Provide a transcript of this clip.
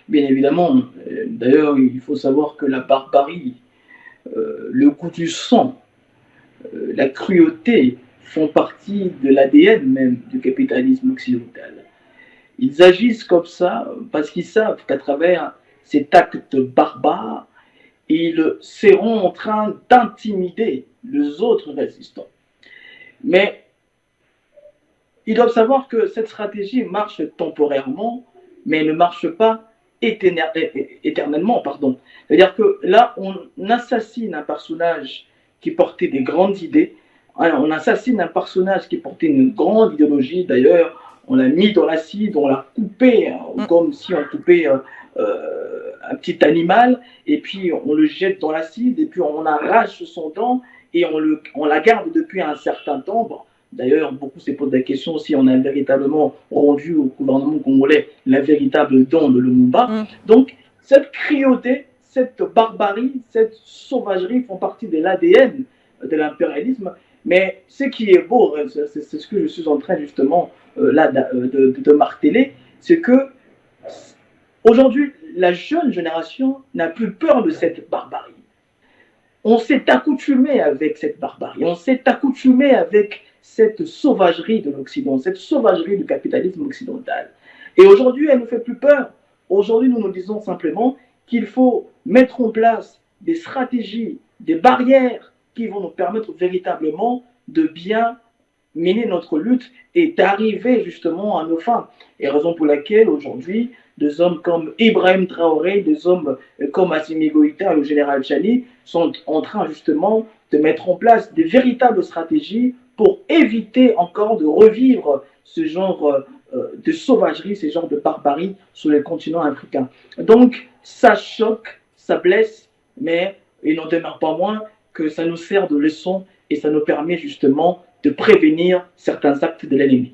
bien évidemment. D'ailleurs, il faut savoir que la barbarie, le goût du sang, la cruauté font partie de l'ADN même du capitalisme occidental. Ils agissent comme ça parce qu'ils savent qu'à travers cet acte barbare, ils seront en train d'intimider les autres résistants. Mais ils doivent savoir que cette stratégie marche temporairement, mais ne marche pas éternellement. Pardon. C'est-à-dire que là, on assassine un personnage qui portait des grandes idées, on assassine un personnage qui portait une grande idéologie. D'ailleurs, on l'a mis dans l'acide, on l'a coupé, comme si on coupait un petit animal, et puis on le jette dans l'acide, et puis on arrache son dent, et on la garde depuis un certain temps. Bon, d'ailleurs, beaucoup se posent la question si on a véritablement rendu au gouvernement congolais la véritable don de Lumumba. Donc, cette cruauté, cette barbarie, cette sauvagerie font partie de l'ADN de l'impérialisme. Mais ce qui est beau, c'est ce que je suis en train justement là de marteler, c'est que aujourd'hui, la jeune génération n'a plus peur de cette barbarie. On s'est accoutumé avec cette barbarie, on s'est accoutumé avec cette sauvagerie de l'Occident, cette sauvagerie du capitalisme occidental. Et aujourd'hui, elle ne fait plus peur. Aujourd'hui, nous nous disons simplement qu'il faut mettre en place des stratégies, des barrières qui vont nous permettre véritablement de bien mener notre lutte et d'arriver justement à nos fins. Et raison pour laquelle aujourd'hui, des hommes comme Ibrahim Traoré, des hommes comme Assimi Goïta et le général Chani sont en train justement de mettre en place des véritables stratégies pour éviter encore de revivre ce genre de sauvagerie, ce genre de barbarie sur le continent africain. Donc, ça choque, ça blesse, mais il n'en demeure pas moins que ça nous sert de leçon et ça nous permet justement de prévenir certains actes de l'ennemi.